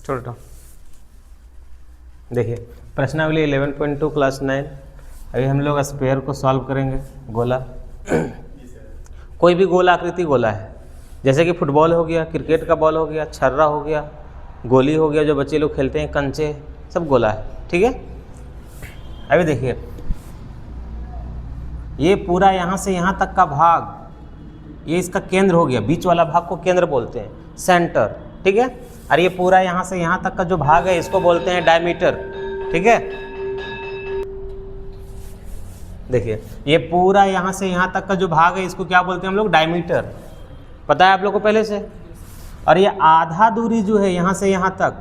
छोटा देखिए प्रश्नावली 11.2 क्लास 9। अभी हम लोग स्फीयर को सॉल्व करेंगे। गोला कोई भी गोल आकृति गोला है, जैसे कि फुटबॉल हो गया, क्रिकेट का बॉल हो गया, छर्रा हो गया, गोली हो गया जो बच्चे लोग खेलते हैं, कंचे, सब गोला है। ठीक है। अभी देखिए ये पूरा यहाँ से यहाँ तक का भाग, ये इसका केंद्र हो गया, बीच वाला भाग को केंद्र बोलते हैं, सेंटर। ठीक है। और ये पूरा यहाँ से यहाँ तक का जो भाग है इसको बोलते हैं डायमीटर। ठीक है। देखिए ये पूरा यहाँ से यहाँ तक का जो भाग है इसको क्या बोलते हैं हम लोग? डायमीटर। पता है आप लोग को पहले से। और ये आधा दूरी जो है यहाँ से यहाँ तक,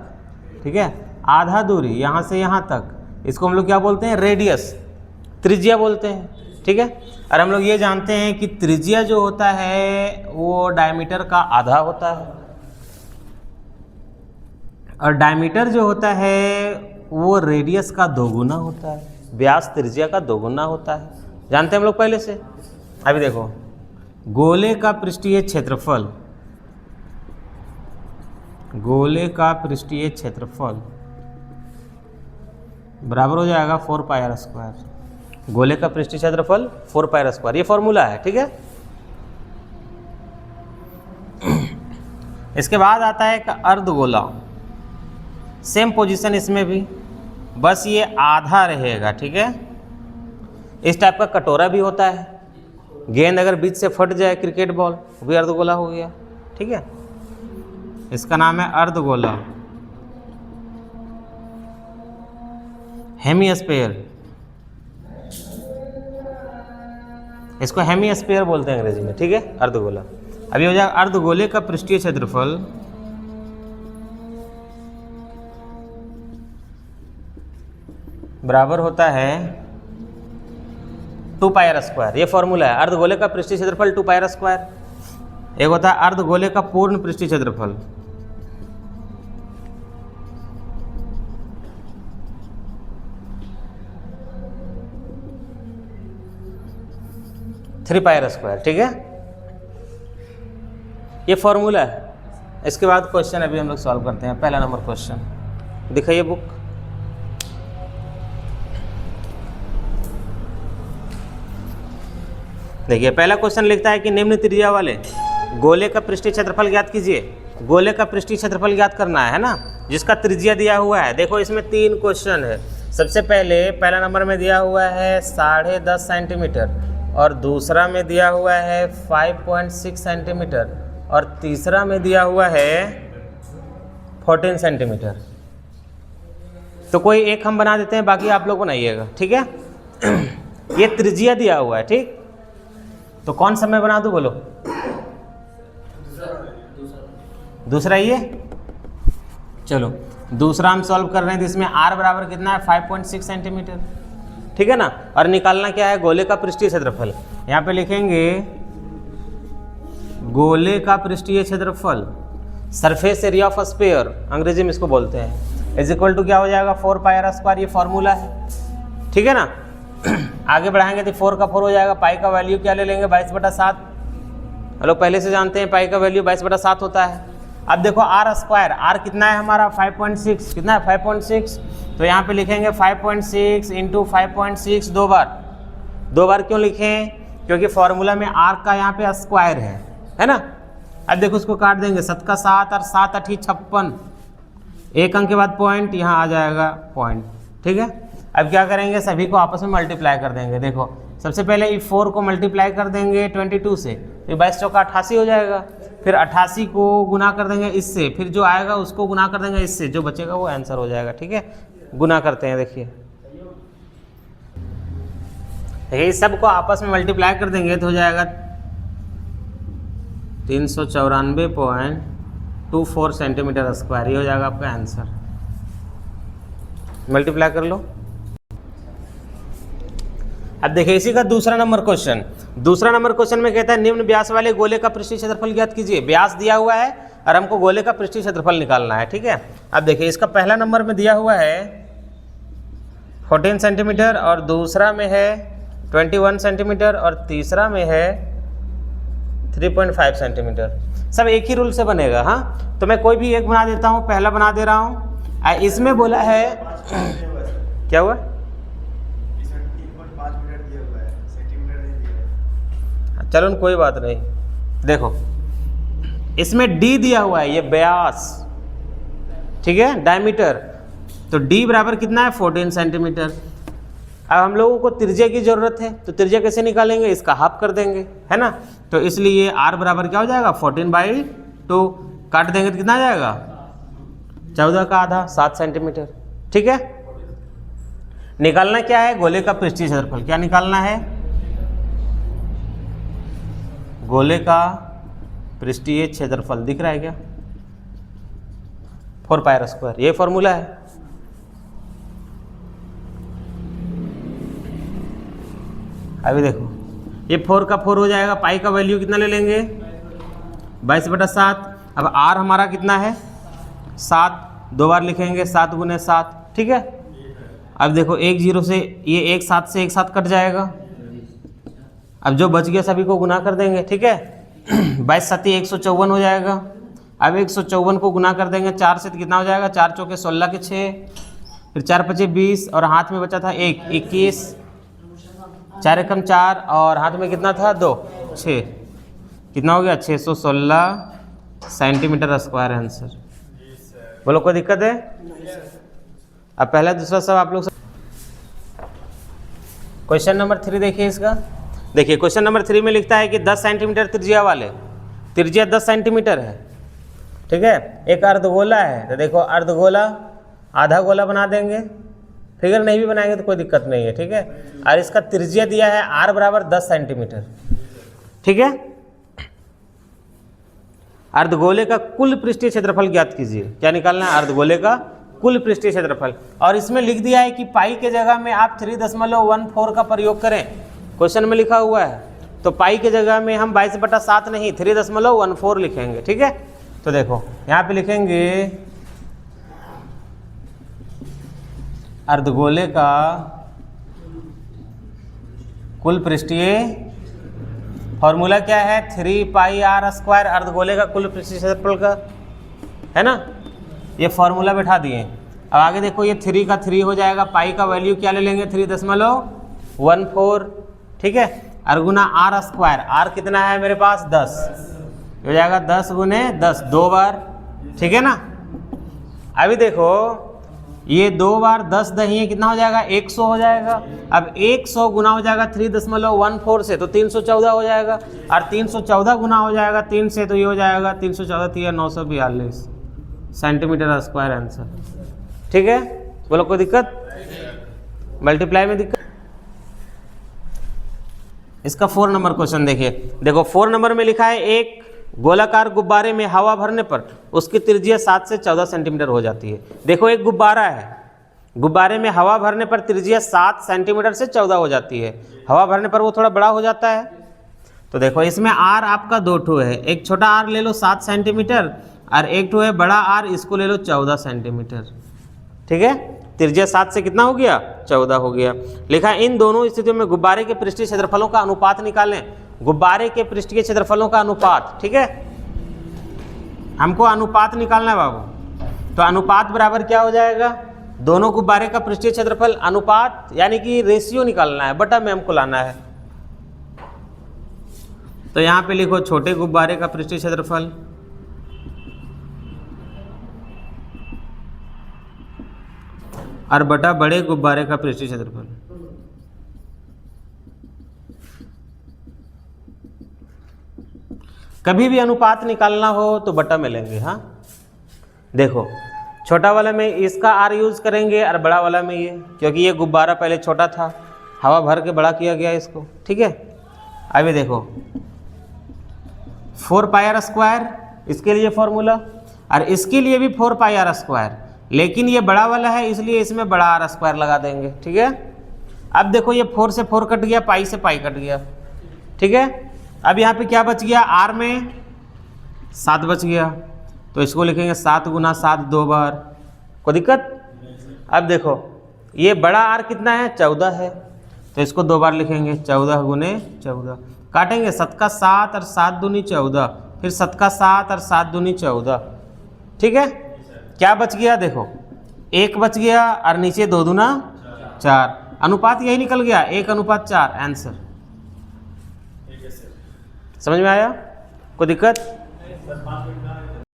ठीक है, आधा दूरी यहाँ से यहाँ तक, इसको हम लोग क्या बोलते हैं? रेडियस, त्रिज्या बोलते हैं। ठीक है। और हम लोग ये जानते हैं कि त्रिज्या जो होता है वो डायमीटर का आधा होता है, और डायमीटर जो होता है वो रेडियस का दोगुना होता है, व्यास त्रिज्या का दोगुना होता है। जानते हैं हम लोग पहले से। अभी देखो गोले का पृष्ठीय क्षेत्रफल, गोले का पृष्ठीय क्षेत्रफल बराबर हो जाएगा 4πr²। गोले का पृष्ठीय क्षेत्रफल 4πr², ये फॉर्मूला है। ठीक है। इसके बाद आता है एक अर्धगोला, सेम पोजीशन इसमें भी, बस ये आधा रहेगा। ठीक है। इस टाइप का कटोरा भी होता है, गेंद अगर बीच से फट जाए, क्रिकेट बॉल, वो भी अर्धगोला हो गया। ठीक है। इसका नाम है अर्धगोला, हेमीस्फीयर। इसको हेमीस्फीयर बोलते हैं अंग्रेजी में। ठीक है। अर्धगोला। अभी हो जाएगा अर्धगोले का पृष्ठीय क्षेत्रफल बराबर होता है 2πr²। ये फॉर्मूला है। अर्धगोले का पृष्ठीय क्षेत्रफल 2πr²। एक होता है अर्धगोले का पूर्ण पृष्ठीय क्षेत्रफल, थ्री πr²। ठीक है। ये फॉर्मूला है। इसके बाद क्वेश्चन अभी हम लोग सॉल्व करते हैं। पहला नंबर क्वेश्चन दिखाइए बुक। देखिए पहला क्वेश्चन लिखता है कि निम्न त्रिज्या वाले गोले का पृष्ठीय क्षेत्रफल ज्ञात कीजिए। गोले का पृष्ठीय क्षेत्रफल ज्ञात करना है ना, जिसका त्रिज्या दिया हुआ है। देखो इसमें 3 क्वेश्चन है। सबसे पहले पहला नंबर में दिया हुआ है 10.5 सेंटीमीटर, और दूसरा में दिया हुआ है 5.6 सेंटीमीटर, और तीसरा में दिया हुआ है 14 सेंटीमीटर। तो कोई एक हम बना देते हैं, बाकी आप लोग बनाइएगा। ठीक है। ये त्रिज्या दिया हुआ है। ठीक, तो कौन सा मैं बना दूं बोलो? दूसरा ये। चलो दूसरा हम सॉल्व कर रहे हैं, तो इसमें r बराबर कितना है? 5.6 सेंटीमीटर। ठीक है ना। और निकालना क्या है? गोले का पृष्ठीय क्षेत्रफल। यहाँ पे लिखेंगे गोले का पृष्ठीय क्षेत्रफल, सरफेस एरिया ऑफ स्फीयर अंग्रेजी में इसको बोलते हैं, इज इक्वल टू क्या हो जाएगा? 4πr²। ये फॉर्मूला है। ठीक है ना। आगे बढ़ाएंगे तो 4 का 4 हो जाएगा। पाई का वैल्यू क्या ले लेंगे? 22/7। हम लोग पहले से जानते हैं पाई का वैल्यू 22/7 होता है। अब देखो r², r कितना है हमारा? 5.6। कितना है? 5.6। तो यहाँ पे लिखेंगे 5.6 इंटू 5.6 दो बार क्यों लिखें? क्योंकि फॉर्मूला में r का यहाँ पे स्क्वायर है ना। अब देखो उसको काट देंगे, 7 का 7 और 7 8 56, एक अंक के बाद पॉइंट, यहाँ आ जाएगा पॉइंट। ठीक है। अब क्या करेंगे? सभी को आपस में मल्टीप्लाई कर देंगे। देखो सबसे पहले ये 4 को मल्टीप्लाई कर देंगे 22 से, तो 22 चौका 88 हो जाएगा। फिर 88 को गुना कर देंगे इससे, फिर जो आएगा उसको गुना कर देंगे इससे, जो बचेगा वो आंसर हो जाएगा। ठीक है। गुना करते हैं। देखिए इस सब को आपस में मल्टीप्लाई कर देंगे तो हो जाएगा 394.24 सेंटीमीटर स्क्वायर। ये हो जाएगा आपका आंसर। मल्टीप्लाई कर लो। अब देखिए इसी का दूसरा नंबर क्वेश्चन। दूसरा नंबर क्वेश्चन में कहता है निम्न व्यास वाले गोले का पृष्ठीय क्षेत्रफल ज्ञात कीजिए। व्यास दिया हुआ है और हमको गोले का पृष्ठीय क्षेत्रफल निकालना है। ठीक है। अब देखिए इसका पहला नंबर में दिया हुआ है 14 सेंटीमीटर, और दूसरा में है 21 सेंटीमीटर, और तीसरा में है 3.5 सेंटीमीटर। सब एक ही रूल से बनेगा। हाँ, तो मैं कोई भी एक बना देता हूँ, पहला बना दे रहा हूँ। इसमें बोला है क्या हुआ, चलो कोई बात नहीं। देखो इसमें d दिया हुआ है, ये व्यास, ठीक है, डायमीटर, तो d बराबर कितना है 14 सेंटीमीटर। अब हम लोगों को त्रिज्या की जरूरत है, तो त्रिज्या कैसे निकालेंगे, इसका हाफ कर देंगे, है ना। तो इसलिए r बराबर क्या हो जाएगा 14/2, काट देंगे तो कितना आ जाएगा 14 का आधा, 7 सेंटीमीटर, ठीक है। निकालना क्या है, गोले का पृष्ठीय क्षेत्रफल। क्या निकालना है, गोले का पृष्ठीय क्षेत्रफल। दिख रहा है क्या, 4πr², ये फॉर्मूला है। अभी देखो ये 4 का 4 हो जाएगा, पाई का वैल्यू कितना ले लेंगे 22/7। अब r हमारा कितना है 7, 2 बार लिखेंगे 7 × 7, ठीक है। अब देखो 1 0 से ये 1 7 से 1 7 कट जाएगा। अब जो बच गया सभी को गुना कर देंगे, ठीक है। 22 7 154 हो जाएगा। अब 154 को गुना कर देंगे 4 से, तो कितना हो जाएगा 4 चौके 16 के 6, फिर 4 5 20, और हाथ में बचा था 1 21, 4 एकम 4, और हाथ में कितना था 2 6, कितना हो गया 616 सेंटीमीटर स्क्वायर आंसर। बोलो कोई दिक्कत है। अब पहला दूसरा सब आप लोग क्वेश्चन नंबर 3 देखिए इसका। देखिए क्वेश्चन नंबर 3 में लिखता है कि 10 सेंटीमीटर त्रिज्या वाले, त्रिज्या 10 सेंटीमीटर है, ठीक है, एक अर्धगोला है। तो देखो अर्धगोला आधा गोला बना देंगे, फिगर नहीं भी बनाएंगे तो कोई दिक्कत नहीं है, ठीक है। और इसका त्रिज्या दिया है r बराबर 10 सेंटीमीटर, ठीक है। अर्धगोले का कुल पृष्ठीय क्षेत्रफल ज्ञात कीजिए। क्या निकालना है, अर्धगोले का कुल पृष्ठीय क्षेत्रफल। और इसमें लिख दिया है कि पाई के जगह में आप 3.14 का प्रयोग करें, क्वेश्चन में लिखा हुआ है। तो पाई के जगह में हम 22/7 नहीं 3.14 लिखेंगे, ठीक है। तो देखो यहाँ पे लिखेंगे अर्धगोले का कुल पृष्ठीय, फॉर्मूला क्या है 3πr², अर्धगोले का कुल पृष्ठीय क्षेत्रफल का, है ना। ये फॉर्मूला बैठा दिए। अब आगे देखो ये 3 का 3 हो जाएगा, पाई का वैल्यू क्या ले लेंगे 3.14, ठीक है। और गुना r², r कितना है मेरे पास 10, हो जाएगा 10 × 10 2 बार, ठीक है ना। अभी देखो ये 2 बार 10 दही कितना हो जाएगा 100 हो जाएगा। अब 100 गुना हो जाएगा 3.14 से, तो 314 हो जाएगा। और 314 गुना हो जाएगा 3 से, तो ये हो जाएगा 314 942 सेंटीमीटर स्क्वायर आंसर, ठीक है। बोलो कोई दिक्कत, मल्टीप्लाई में दिक्कत। इसका 4 नंबर क्वेश्चन देखिए। देखो 4 नंबर में लिखा है एक गोलाकार गुब्बारे में हवा भरने पर उसकी त्रिज्या 7 से 14 सेंटीमीटर हो जाती है। देखो एक गुब्बारा है, गुब्बारे में हवा भरने पर त्रिज्या 7 सेंटीमीटर से 14 हो जाती है। हवा भरने पर वो थोड़ा बड़ा हो जाता है। तो देखो इसमें r आपका 2 ठो है, एक छोटा r ले लो 7 सेंटीमीटर, और एक ठो है बड़ा r, इसको ले लो 14 सेंटीमीटर, ठीक है। त्रिज्या 7 से कितना हो गया 14 हो गया। लिखा इन दोनों स्थितियों में गुब्बारे के पृष्ठीय क्षेत्रफलों का अनुपात निकालें। गुब्बारे के पृष्ठीय क्षेत्रफलों का अनुपात, ठीक है, हमको अनुपात निकालना है बाबू। तो अनुपात बराबर क्या हो जाएगा, दोनों गुब्बारे का पृष्ठीय क्षेत्रफल अनुपात, यानी कि रेशियो निकालना है, बटा में हमको लाना है। तो यहाँ पे लिखो छोटे गुब्बारे का पृष्ठीय क्षेत्रफल और बटा बड़े गुब्बारे का पृष्ठीय क्षेत्रफल। कभी भी अनुपात निकालना हो तो बटा में लेंगे। हाँ देखो छोटा वाला में इसका r यूज करेंगे और बड़ा वाला में ये, क्योंकि ये गुब्बारा पहले छोटा था, हवा भर के बड़ा किया गया इसको, ठीक है। अभी देखो 4πr², इसके लिए फॉर्मूला, और इसके लिए भी 4πr², लेकिन ये बड़ा वाला है इसलिए इसमें बड़ा r² लगा देंगे, ठीक है। अब देखो ये 4 से 4 कट गया, पाई से पाई कट गया, ठीक है। अब यहाँ पे क्या बच गया, r में 7 बच गया, तो इसको लिखेंगे 7 × 7 2 बार, कोई दिक्कत। अब देखो ये बड़ा r कितना है 14 है, तो इसको 2 बार लिखेंगे 14 × 14, काटेंगे 7 का 7 और 7 दूनी 14, फिर 7 का 7 और 7 दूनी 14। ठीक है, क्या बच गया देखो, 1 बच गया और नीचे 2 दूना 4, अनुपात यही निकल गया 1:4 आंसर। समझ में आया? कोई दिक्कत?